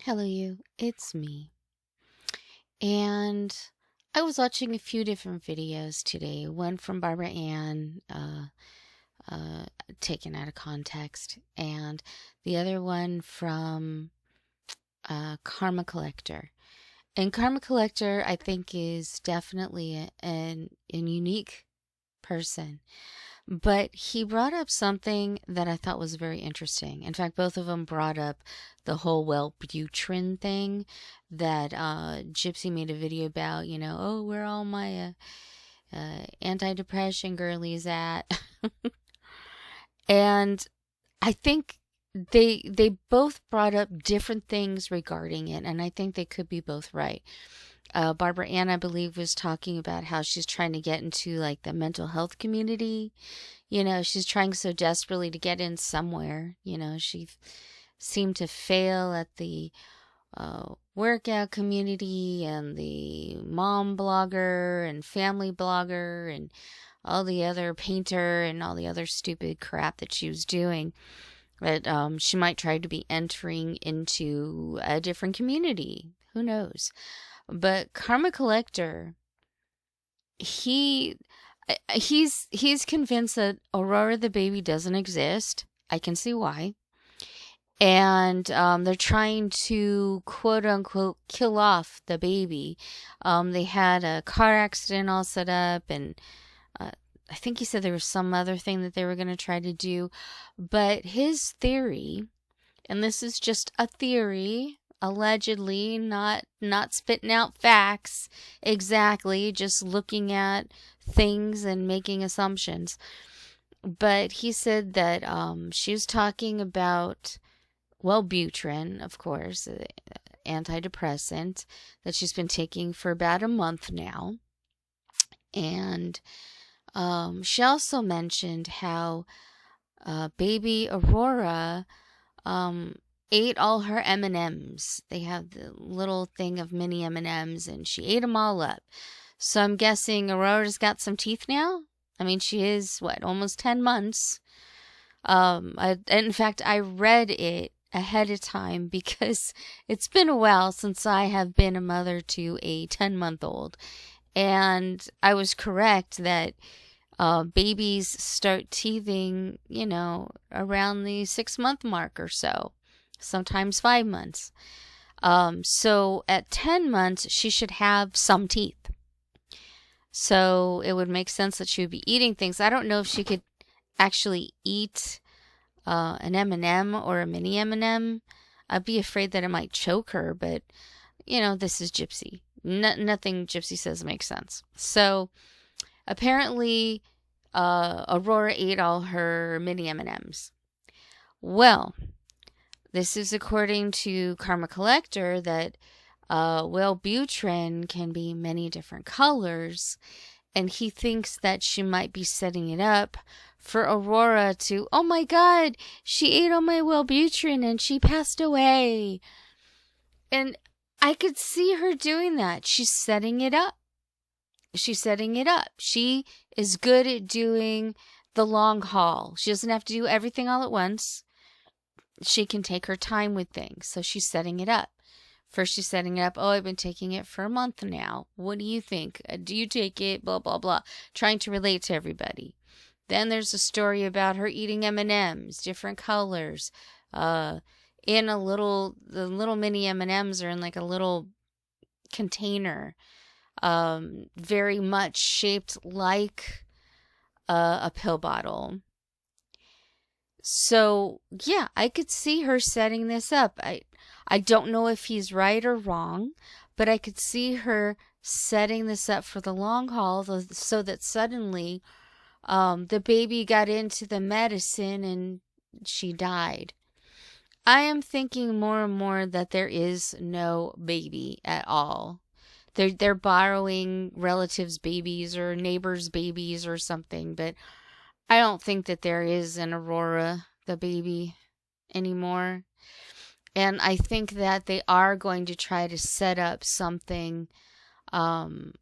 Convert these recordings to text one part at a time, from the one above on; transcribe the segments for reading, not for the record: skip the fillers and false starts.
Hello, you. It's me. And I was watching a few different videos today. One from Barbara Ann, uh, taken out of context, and the other one from Karma Collector. And Karma Collector, I think, is definitely a unique person. But he brought up something that I thought was very interesting. In fact, both of them brought up the whole Wellbutrin thing that Gypsy made a video about, oh, where all my anti-depression girlies at? And I think they both brought up different things regarding it, and I think they could be both right. Barbara Ann, I believe, was talking about how she's trying to get into like the mental health community. She's trying so desperately to get in somewhere. She seemed to fail at the workout community and the mom blogger and family blogger and all the other painter and all the other stupid crap that she was doing. But she might try to be entering into a different community. Who knows? But Karma Collector, he's convinced that Aurora the baby doesn't exist. I can see why. And they're trying to quote unquote kill off the baby. They had a car accident all set up, and I think he said there was some other thing that they were going to try to do. But his theory, and this is just a theory, allegedly, not spitting out facts exactly, just looking at things and making assumptions. But he said that she was talking about Wellbutrin, of course, antidepressant that she's been taking for about a month now. And she also mentioned how baby Aurora ate all her M&Ms. They have the little thing of mini M&Ms, and she ate them all up. So I'm guessing Aurora's got some teeth now. I mean, she is, almost 10 months. In fact, I read it ahead of time because it's been a while since I have been a mother to a 10-month-old. And I was correct that babies start teething, around the 6-month mark or so, sometimes 5 months. So at 10 months, she should have some teeth. So it would make sense that she would be eating things. I don't know if she could actually eat an M&M or a mini M&M. I'd be afraid that it might choke her, but, this is Gypsy. Nothing Gypsy says makes sense. So apparently, Aurora ate all her mini M&Ms. Well, this is according to Karma Collector that Wellbutrin can be many different colors, and he thinks that she might be setting it up for Aurora to, oh my God, she ate all my Wellbutrin and she passed away. And I could see her doing that. She's setting it up. She's setting it up. She is good at doing the long haul. She doesn't have to do everything all at once. She can take her time with things. So she's setting it up. First, she's setting it up. Oh, I've been taking it for a month now. What do you think? Do you take it? Blah, blah, blah. Trying to relate to everybody. Then there's a story about her eating M&Ms, different colors. The little mini M&Ms are in like a little container. Very much shaped like a pill bottle. So, yeah, I could see her setting this up. I don't know if he's right or wrong, but I could see her setting this up for the long haul so that suddenly the baby got into the medicine and she died. I am thinking more and more that there is no baby at all. They're borrowing relatives' babies or neighbors' babies or something, but I don't think that there is an Aurora, the baby, anymore. And I think that they are going to try to set up something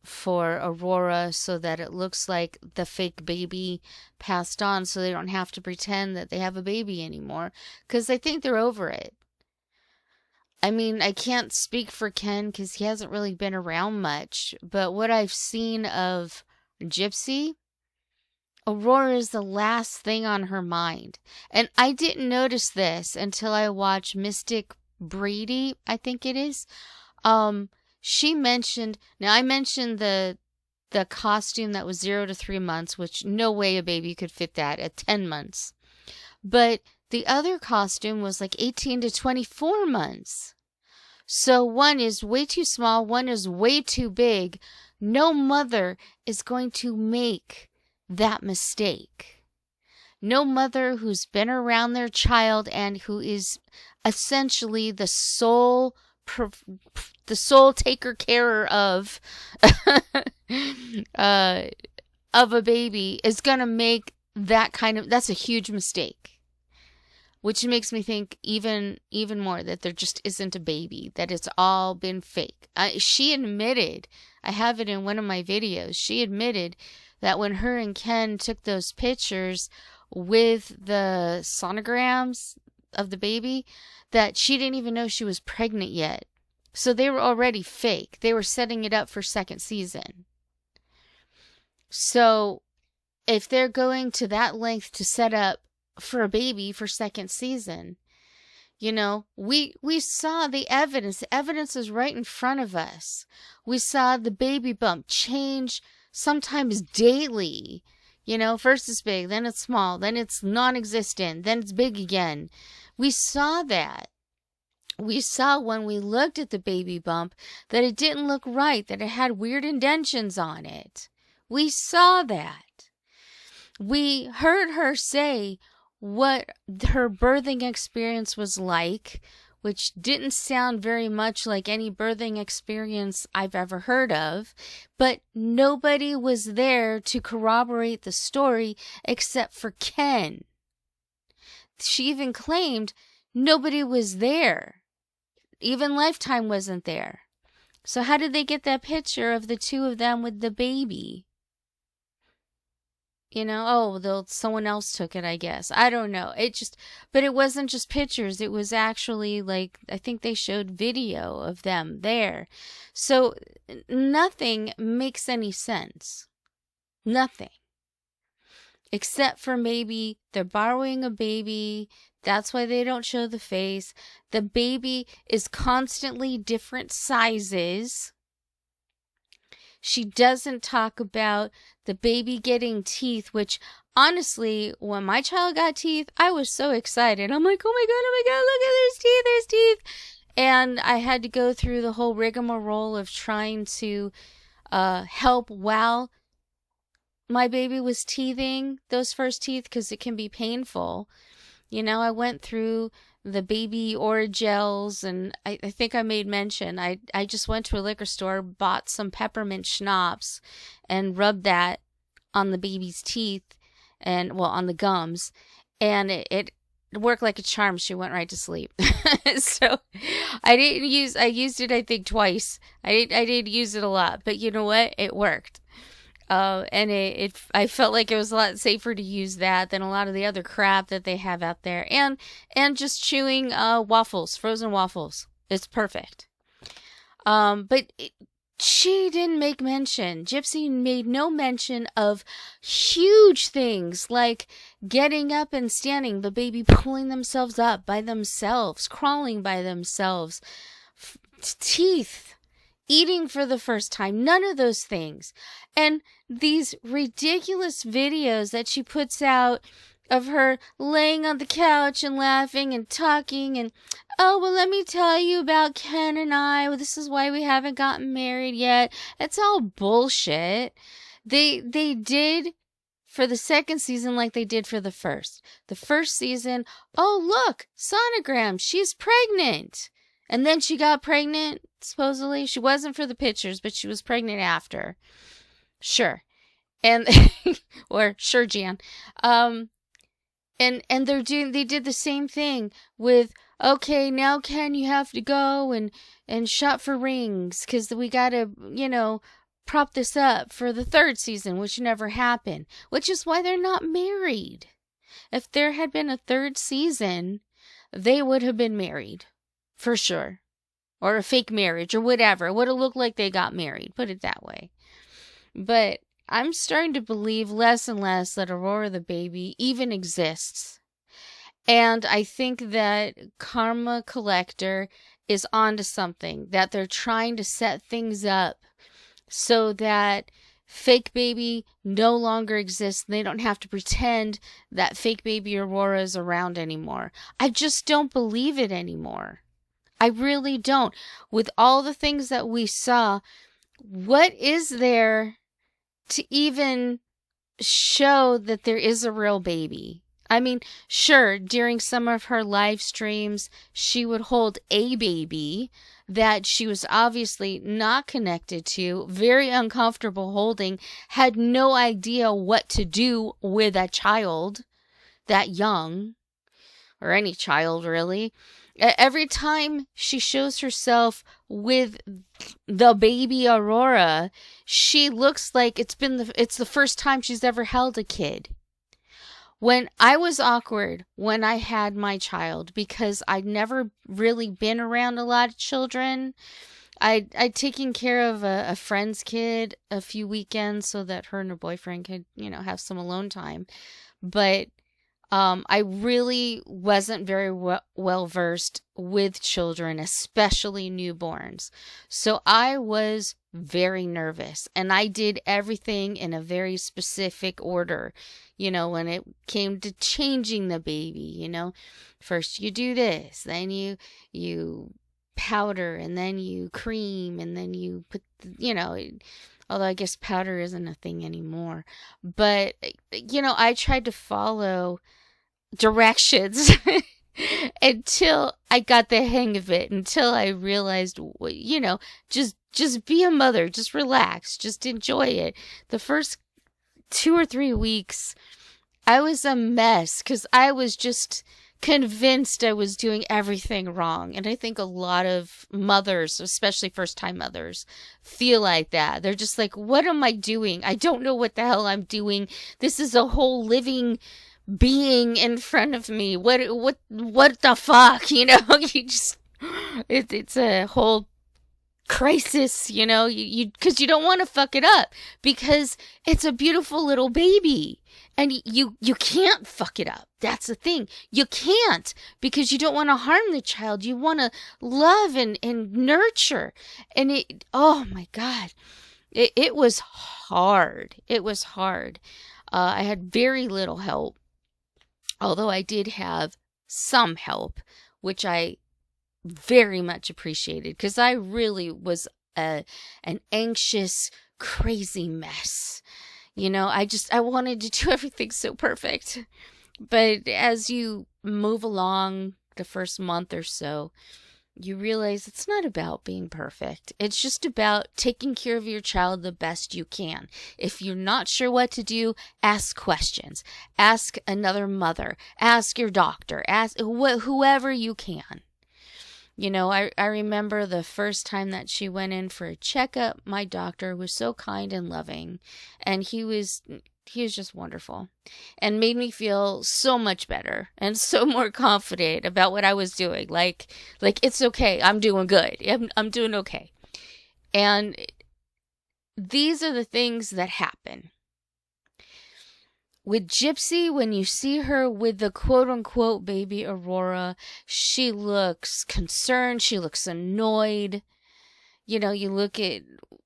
for Aurora so that it looks like the fake baby passed on, so they don't have to pretend that they have a baby anymore, because I think they're over it. I mean, I can't speak for Ken because he hasn't really been around much, but what I've seen of Gypsy, Aurora is the last thing on her mind. And I didn't notice this until I watched Mystic Brady, I think it is. Um, she mentioned, now I mentioned the costume that was 0 to 3 months, which no way a baby could fit that at 10 months. But the other costume was like 18 to 24 months. So one is way too small, one is way too big. No mother is going to make that mistake. No mother who's been around their child and who is essentially the sole taker carer of of a baby is going to make that that's a huge mistake. Which makes me think even more that there just isn't a baby, that it's all been fake. She admitted, I have it in one of my videos, she admitted that when her and Ken took those pictures with the sonograms of the baby, that she didn't even know she was pregnant yet. So they were already fake. They were setting it up for second season. So if they're going to that length to set up for a baby for second season, you know, we saw the evidence. The evidence is right in front of us. We saw the baby bump change sometimes daily. You know, first it's big, then it's small, then it's non-existent, then it's big again. We saw that. We saw when we looked at the baby bump that it didn't look right, that it had weird indentions on it. We saw that. We heard her say what her birthing experience was like, which didn't sound very much like any birthing experience I've ever heard of, but nobody was there to corroborate the story except for Ken. She even claimed nobody was there. Even Lifetime wasn't there. So how did they get that picture of the two of them with the baby? You know, someone else took it, I guess. I don't know. But it wasn't just pictures. It was actually like, I think they showed video of them there. So nothing makes any sense. Nothing. Except for maybe they're borrowing a baby. That's why they don't show the face. The baby is constantly different sizes. She doesn't talk about the baby getting teeth, which honestly, when my child got teeth, I was so excited. I'm like, oh my God, look at there's teeth. And I had to go through the whole rigmarole of trying to help while my baby was teething those first teeth, because it can be painful. You know, I went through the baby Oragels, and I think I made mention. I just went to a liquor store, bought some peppermint schnapps, and rubbed that on the baby's teeth, and well, on the gums, and it worked like a charm. She went right to sleep. So I used it I think twice. I didn't use it a lot, but you know what? It worked. And I felt like it was a lot safer to use that than a lot of the other crap that they have out there. And just chewing waffles, frozen waffles. It's perfect. But she didn't make mention. Gypsy made no mention of huge things like getting up and standing, the baby pulling themselves up by themselves, crawling by themselves, teeth, eating for the first time, none of those things. And these ridiculous videos that she puts out of her laying on the couch and laughing and talking and, oh, well, let me tell you about Ken and I. Well, this is why we haven't gotten married yet. It's all bullshit. They did for the second season like they did for the first. The first season, oh, look, sonogram, she's pregnant. And then she got pregnant, supposedly. She wasn't for the pictures, but she was pregnant after. Sure. And, or sure, Jan. And they did the same thing with, okay, now Ken, you have to go and shop for rings, because we gotta, prop this up for the third season, which never happened, which is why they're not married. If there had been a third season, they would have been married. For sure. or a fake marriage or whatever. It would have looked like they got married, put it that way. But I'm starting to believe less and less that Aurora the baby even exists. And I think that Karma Collector is onto something, that they're trying to set things up so that fake baby no longer exists. They don't have to pretend that fake baby Aurora is around anymore. I just don't believe it anymore. I really don't. With all the things that we saw, what is there to even show that there is a real baby? I mean, sure, during some of her live streams, she would hold a baby that she was obviously not connected to, very uncomfortable holding, had no idea what to do with a child that young, or any child really. Every time she shows herself with the baby Aurora, she looks like it's the first time she's ever held a kid. When I was awkward when I had my child, because I'd never really been around a lot of children. I'd taken care of a friend's kid a few weekends so that her and her boyfriend could, have some alone time. But I really wasn't very well versed with children, especially newborns. So I was very nervous, and I did everything in a very specific order. When it came to changing the baby, first you do this, then you powder, and then you cream, and then you put, although I guess powder isn't a thing anymore. But, I tried to follow directions until I got the hang of it, until I realized, just be a mother, just relax, just enjoy it. The first 2 or 3 weeks, I was a mess because I was just convinced I was doing everything wrong. And I think a lot of mothers, especially first-time mothers, feel like that. They're just like, what am I doing? I don't know what the hell I'm doing. This is a whole living being in front of me. What the fuck? You just, it's a whole crisis, because you don't want to fuck it up, because it's a beautiful little baby, and you can't fuck it up. That's the thing. You can't, because you don't want to harm the child. You want to love and nurture. And oh my God, it was hard. It was hard. I had very little help, although I did have some help, which I very much appreciated, because I really was an anxious, crazy mess. I wanted to do everything so perfect. But as you move along the first month or so, you realize it's not about being perfect. It's just about taking care of your child the best you can. If you're not sure what to do, ask questions. Ask another mother. Ask your doctor. Ask whoever you can. I remember the first time that she went in for a checkup, my doctor was so kind and loving, and he was just wonderful, and made me feel so much better and so more confident about what I was doing. Like it's okay. I'm doing good. I'm doing okay. And these are the things that happen. With Gypsy, when you see her with the quote-unquote baby Aurora, she looks concerned. She looks annoyed. You look at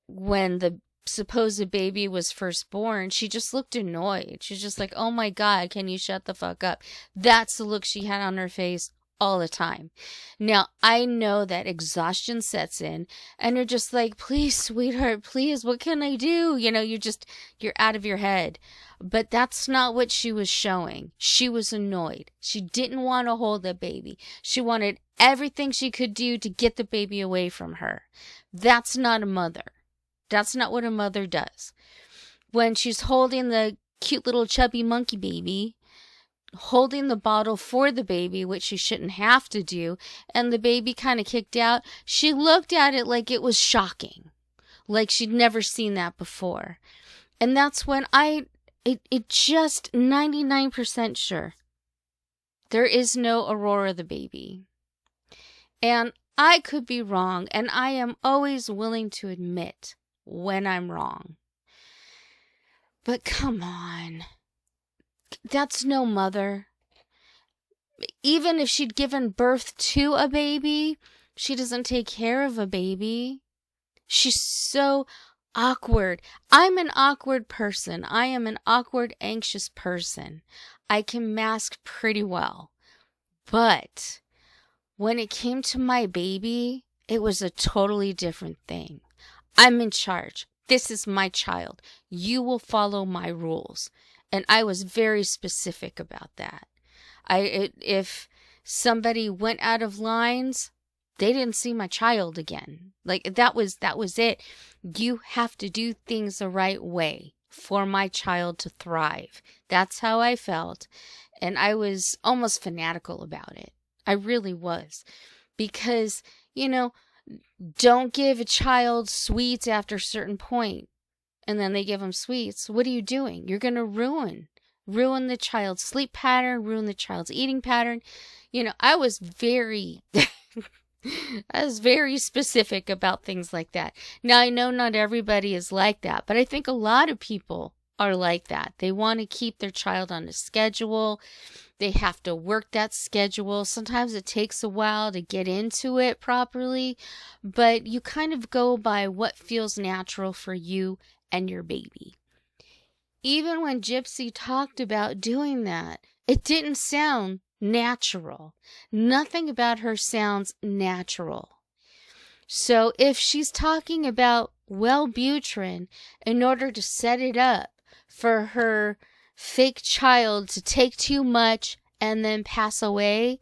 when the supposed baby was first born, she just looked annoyed. She's just like, oh my God, can you shut the fuck up? That's the look she had on her face all the time. Now, I know that exhaustion sets in, and you're just like, please, sweetheart, please, what can I do? You're out of your head. But that's not what she was showing. She was annoyed. She didn't want to hold the baby. She wanted everything she could do to get the baby away from her. That's not a mother. That's not what a mother does. When she's holding the cute little chubby monkey baby, holding the bottle for the baby, which she shouldn't have to do, and the baby kind of kicked out, she looked at it like it was shocking. Like she'd never seen that before. And that's when it just 99% sure there is no Aurora the baby. And I could be wrong, and I am always willing to admit when I'm wrong. But come on. That's no mother. Even if she'd given birth to a baby, she doesn't take care of a baby. She's so awkward. I'm an awkward person. I am an awkward, anxious person. I can mask pretty well. But when it came to my baby, it was a totally different thing. I'm in charge. This is my child. You will follow my rules. And I was very specific about that. If somebody went out of lines, they didn't see my child again. Like that was it. You have to do things the right way for my child to thrive. That's how I felt. And I was almost fanatical about it. I really was. Because, don't give a child sweets after a certain point, and then they give them sweets. What are you doing? You're going to ruin the child's sleep pattern, ruin the child's eating pattern. I was very specific about things like that. Now, I know not everybody is like that, but I think a lot of people are like that. They want to keep their child on a schedule. They have to work that schedule. Sometimes it takes a while to get into it properly, but you kind of go by what feels natural for you and your baby. Even when Gypsy talked about doing that, it didn't sound natural. Nothing about her sounds natural. So if she's talking about Wellbutrin in order to set it up for her fake child to take too much and then pass away,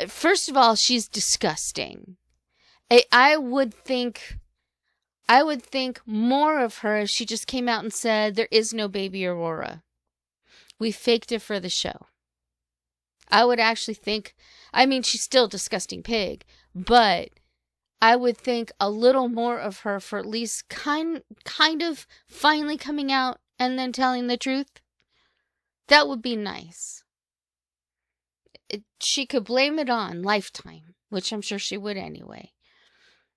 first of all, she's disgusting. I would think more of her if she just came out and said, there is no baby Aurora. We faked it for the show. I would actually think, she's still a disgusting pig, but I would think a little more of her for at least kind of finally coming out and then telling the truth. That would be nice. She could blame it on Lifetime, which I'm sure she would anyway.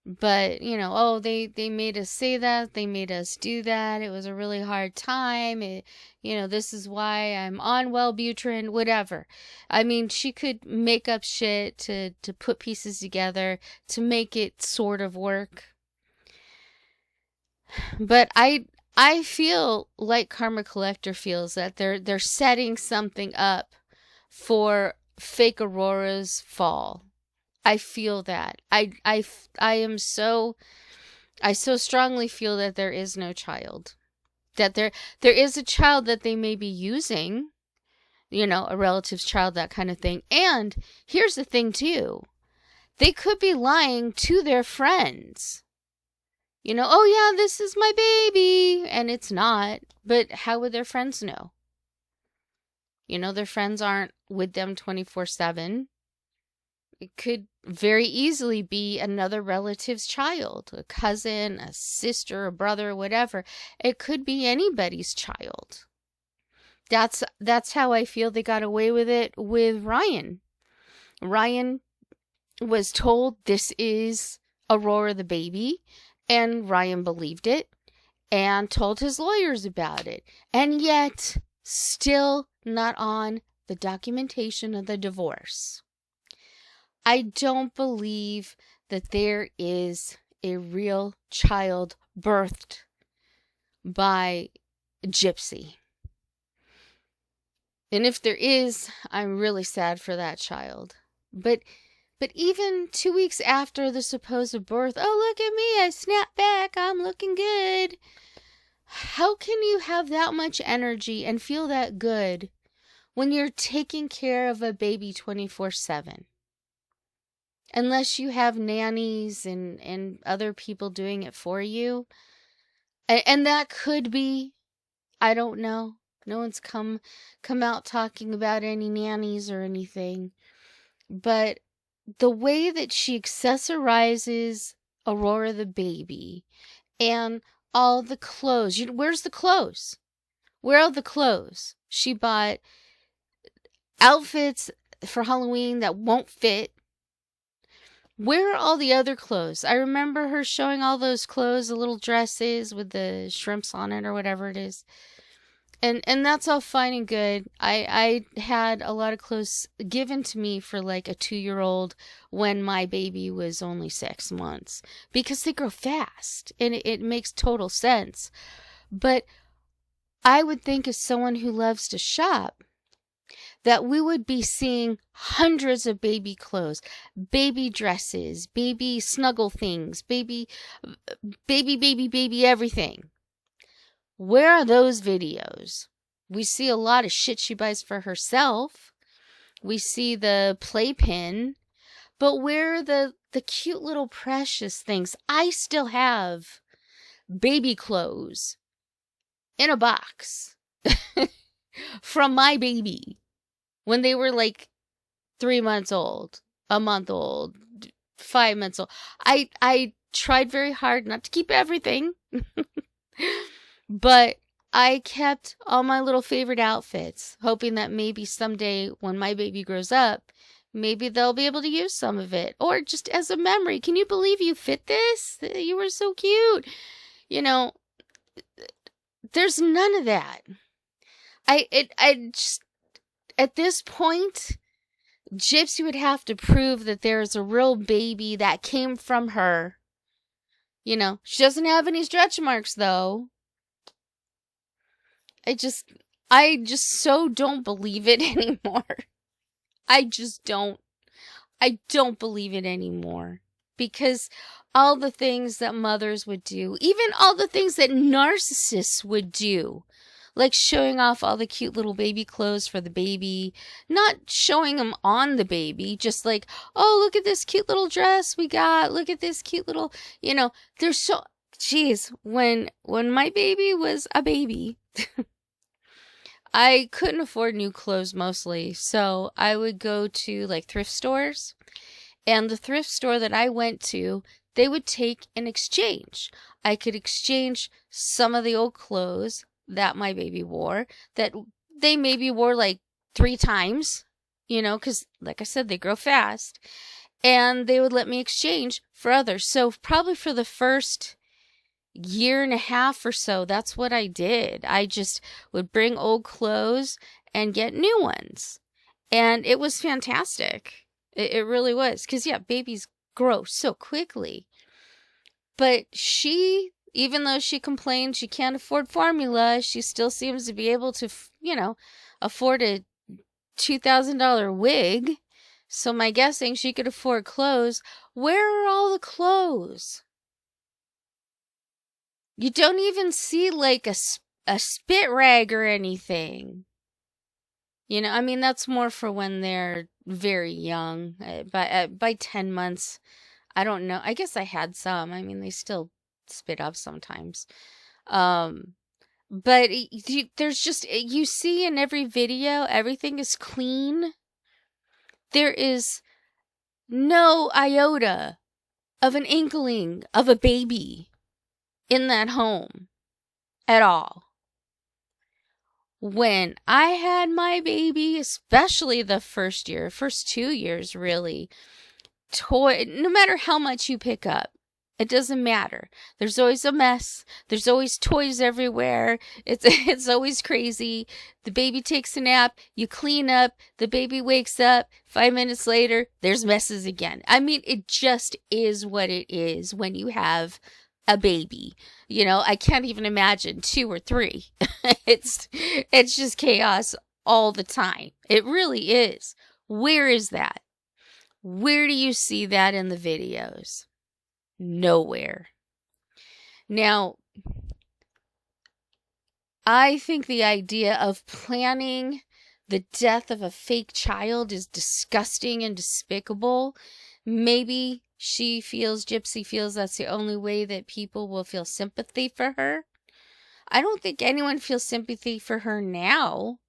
But, they made us say that. They made us do that. It was a really hard time. This is why I'm on Wellbutrin, whatever. She could make up shit to put pieces together to make it sort of work. But I feel like Karma Collector feels that they're setting something up for fake Aurora's fall. I feel that. I so strongly feel that there is no child. That there is a child that they may be using, a relative's child, that kind of thing. And here's the thing too. They could be lying to their friends. Oh yeah, this is my baby, and it's not. But how would their friends know? Their friends aren't with them 24/7. It could very easily be another relative's child, a cousin, a sister, a brother, whatever. It could be anybody's child. That's how I feel they got away with it with Ryan. Ryan was told this is Aurora the baby, and Ryan believed it and told his lawyers about it. And yet, still not on the documentation of the divorce. I don't believe that there is a real child birthed by Gypsy. And if there is, I'm really sad for that child. But even 2 weeks after the supposed birth, oh, look at me, I snapped back, I'm looking good. How can you have that much energy and feel that good when you're taking care of a baby 24/7? Unless you have nannies and other people doing it for you. And that could be, I don't know. No one's come out talking about any nannies or anything. But the way that she accessorizes Aurora the baby and all the clothes. Where's the clothes? Where are the clothes? She bought outfits for Halloween that won't fit. Where are all the other clothes? I remember her showing all those clothes, the little dresses with the shrimps on it or whatever it is. And that's all fine and good. I had a lot of clothes given to me for like a 2-year-old when my baby was only 6 months because they grow fast and it makes total sense. But I would think as someone who loves to shop that we would be seeing hundreds of baby clothes, baby dresses, baby snuggle things, baby everything. Where are those videos? We see a lot of shit she buys for herself. We see the playpen. But where are the cute little precious things? I still have baby clothes in a box from my baby when they were like 3 months old, a month old, 5 months old. I tried very hard not to keep everything. But I kept all my little favorite outfits, hoping that maybe someday when my baby grows up, maybe they'll be able to use some of it. Or just as a memory. Can you believe you fit this? You were so cute. You know, there's none of that. I just, at this point, Gypsy would have to prove that there is a real baby that came from her. You know, she doesn't have any stretch marks though. I just so don't believe it anymore. I just don't. I don't believe it anymore. Because all the things that mothers would do, even all the things that narcissists would do, like showing off all the cute little baby clothes for the baby, not showing them on the baby, just like, oh, look at this cute little dress we got, look at this cute little, you know, there's so, geez, when my baby was a baby, I couldn't afford new clothes mostly, so I would go to like thrift stores, and the thrift store that I went to, they would take an exchange. I could exchange some of the old clothes that my baby wore, that they maybe wore like 3 times, you know, because like I said, they grow fast, and they would let me exchange for others. So probably for the first year and a half or so, that's what I did. I just would bring old clothes and get new ones. And it was fantastic. It really was. Because, yeah, babies grow so quickly. But she, even though she complained she can't afford formula, she still seems to be able to, you know, afford a $2,000 wig. So my guessing she could afford clothes. Where are all the clothes? You don't even see like a spit rag or anything. You know, I mean, that's more for when they're very young. By 10 months, I don't know. I guess I had some. I mean, they still spit up sometimes. But there's just, you see in every video, everything is clean. There is no iota of an inkling of a baby in that home at all. When I had my baby, especially the first 2 years really, no matter how much you pick up, it doesn't matter. There's always a mess. There's always toys everywhere. It's always crazy. The baby takes a nap. You clean up. The baby wakes up. 5 minutes later, there's messes again. I mean, it just is what it is when you have a baby. You know, I can't even imagine 2 or 3. It's just chaos all the time. It really is. Where is that? Where do you see that in the videos? Nowhere. Now, I think the idea of planning the death of a fake child is disgusting and despicable. Maybe Gypsy feels that's the only way that people will feel sympathy for her. I don't think anyone feels sympathy for her now,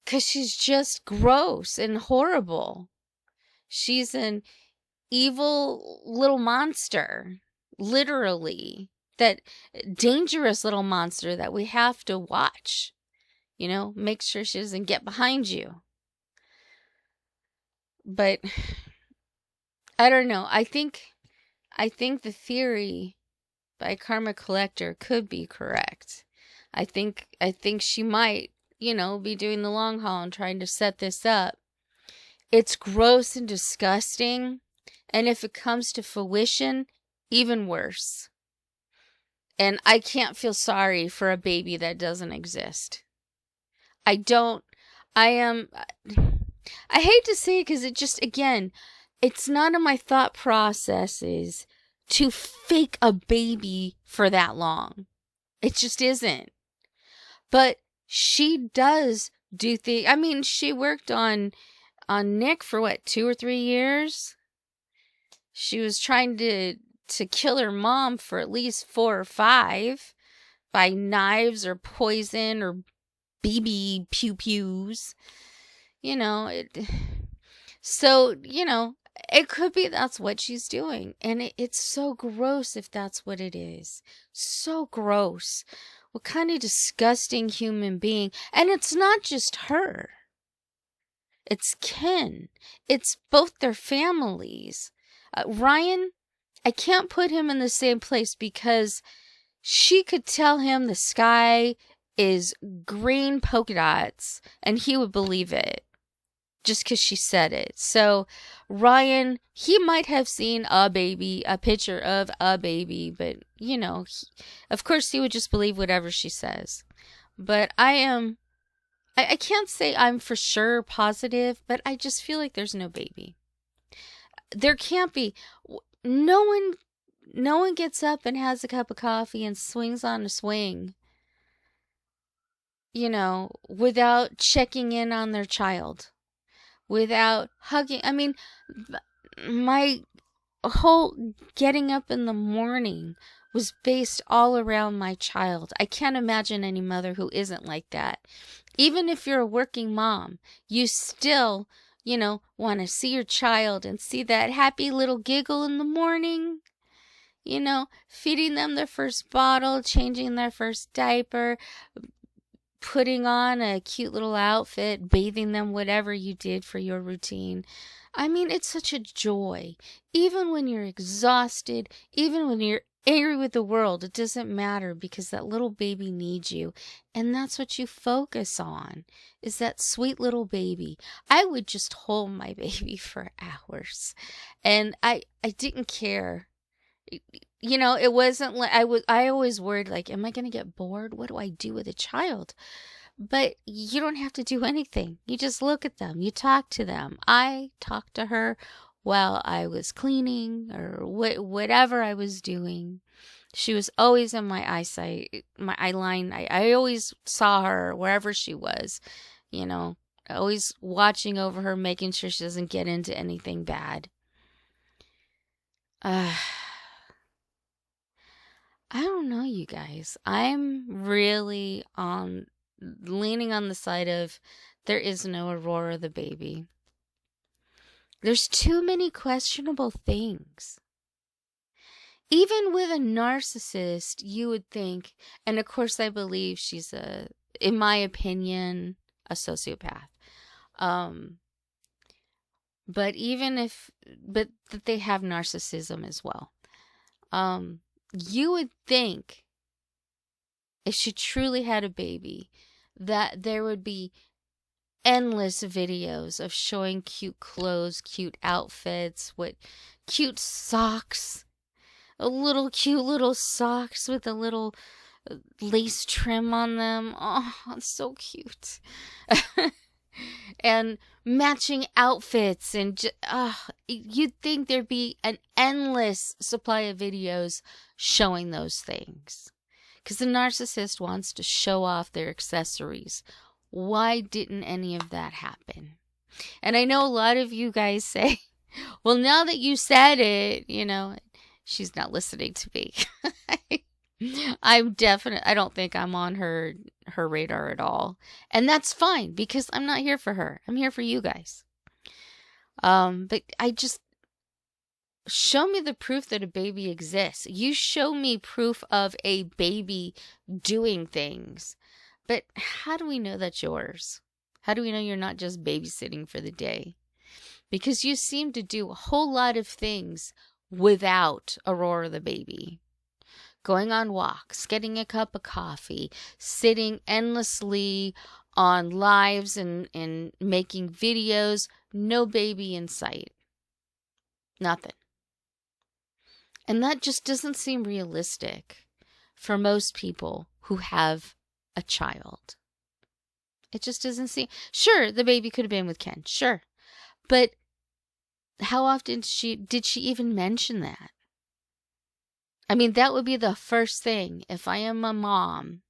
because she's just gross and horrible. She's an evil little monster, literally. That dangerous little monster that we have to watch. You know, make sure she doesn't get behind you. But I don't know. I think the theory by Karma Collector could be correct. I think she might, be doing the long haul and trying to set this up. It's gross and disgusting, and if it comes to fruition, even worse. And I can't feel sorry for a baby that doesn't exist. I don't. I am. I hate to say it because it just, again, it's not in my thought processes to fake a baby for that long. It just isn't. But she does do things. I mean, she worked on Nick for what, 2 or 3 years? She was trying to kill her mom for at least 4 or 5 by knives or poison or BB pew-pews. So, it could be that's what she's doing. And it's so gross if that's what it is. So gross. What kind of disgusting human being? And it's not just her. It's Ken. It's both their families. Ryan, I can't put him in the same place because she could tell him the sky is green polka dots and he would believe it just because she said it. So Ryan, he might have seen a picture of a baby, but of course he would just believe whatever she says. But I can't say I'm for sure positive, but I just feel like there's no baby. There can't be. No one gets up and has a cup of coffee and swings on a swing, without checking in on their child, without hugging. I mean, my whole getting up in the morning was based all around my child. I can't imagine any mother who isn't like that. Even if you're a working mom, you still, want to see your child and see that happy little giggle in the morning. Feeding them their first bottle, changing their first diaper, putting on a cute little outfit, bathing them, whatever you did for your routine. I mean, it's such a joy. Even when you're exhausted, even when you're angry with the world, it doesn't matter because that little baby needs you. And that's what you focus on, is that sweet little baby. I would just hold my baby for hours. And I didn't care. It wasn't like I always worried, like, am I going to get bored? What do I do with a child? But you don't have to do anything. You just look at them. You talk to them. I talked to her while I was cleaning or whatever I was doing. She was always in my eyesight, my eye line. I always saw her wherever she was, always watching over her, making sure she doesn't get into anything bad. I don't know, you guys. I'm really leaning on the side of there is no Aurora the baby. There's too many questionable things. Even with a narcissist, you would think, and of course I believe she's in my opinion, a sociopath. But that they have narcissism as well. You would think if she truly had a baby that there would be endless videos of showing cute clothes, cute outfits, cute socks, cute little socks with a little lace trim on them. Oh, it's so cute. And matching outfits and you'd think there'd be an endless supply of videos showing those things because the narcissist wants to show off their accessories. Why didn't any of that happen? And I know a lot of you guys say, well, now that you said it, she's not listening to me. I don't think I'm on her radar at all. And that's fine because I'm not here for her. I'm here for you guys. But show me the proof that a baby exists. You show me proof of a baby doing things. But how do we know that's yours? How do we know you're not just babysitting for the day? because you seem to do a whole lot of things without Aurora the baby. Going on walks, getting a cup of coffee, sitting endlessly on lives and making videos, no baby in sight. Nothing. And that just doesn't seem realistic for most people who have a child. It just doesn't seem... Sure, the baby could have been with Ken. Sure. But how often did she even mention that? I mean, that would be the first thing. If I am a mom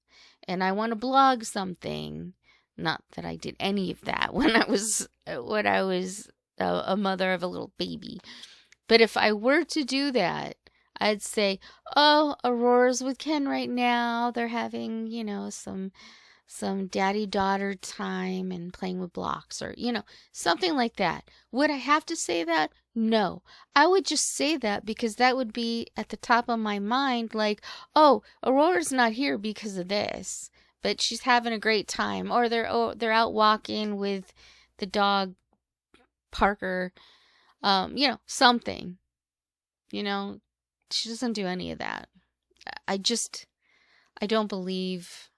and I want to blog something, not that I did any of that when I was a mother of a little baby. But if I were to do that, I'd say, oh, Aurora's with Ken right now. They're having, some daddy-daughter time and playing with blocks or, something like that. Would I have to say that? No. I would just say that because that would be at the top of my mind, like, oh, Aurora's not here because of this, but she's having a great time. Or they're out walking with the dog, Parker, something. She doesn't do any of that. I don't believe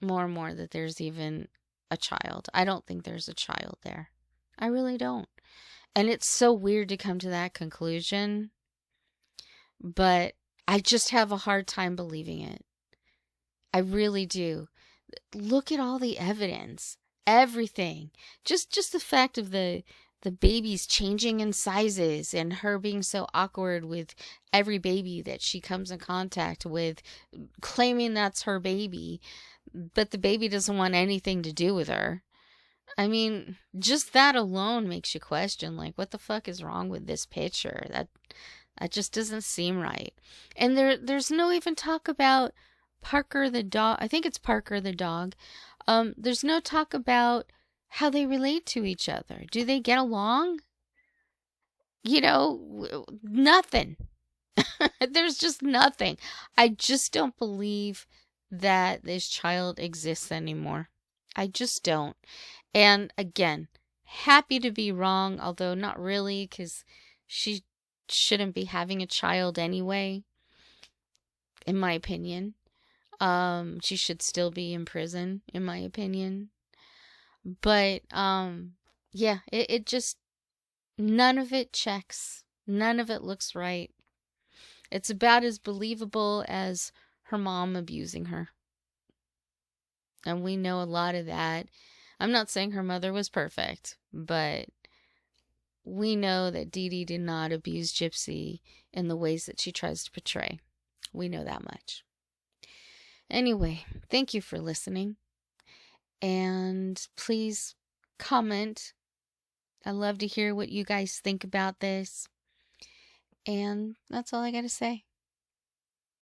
more and more that there's even a child. I don't think there's a child there. I really don't. And it's so weird to come to that conclusion, but I just have a hard time believing it. I really do. Look at all the evidence, everything. Just the fact of the babies changing in sizes and her being so awkward with every baby that she comes in contact with, claiming that's her baby, but the baby doesn't want anything to do with her. I mean, just that alone makes you question, like, what the fuck is wrong with this picture? That just doesn't seem right. And there's no even talk about Parker the dog. I think it's Parker the dog. There's no talk about how they relate to each other. Do they get along? Nothing. There's just nothing. I just don't believe that this child exists anymore. I just don't. And again, happy to be wrong, although not really, because she shouldn't be having a child anyway, in my opinion. She should still be in prison, in my opinion. But, yeah, it just, none of it checks. None of it looks right. It's about as believable as her mom abusing her. And we know a lot of that. I'm not saying her mother was perfect, but we know that Dee Dee did not abuse Gypsy in the ways that she tries to portray. We know that much. Anyway, thank you for listening. And please comment. I love to hear what you guys think about this. And that's all I got to say.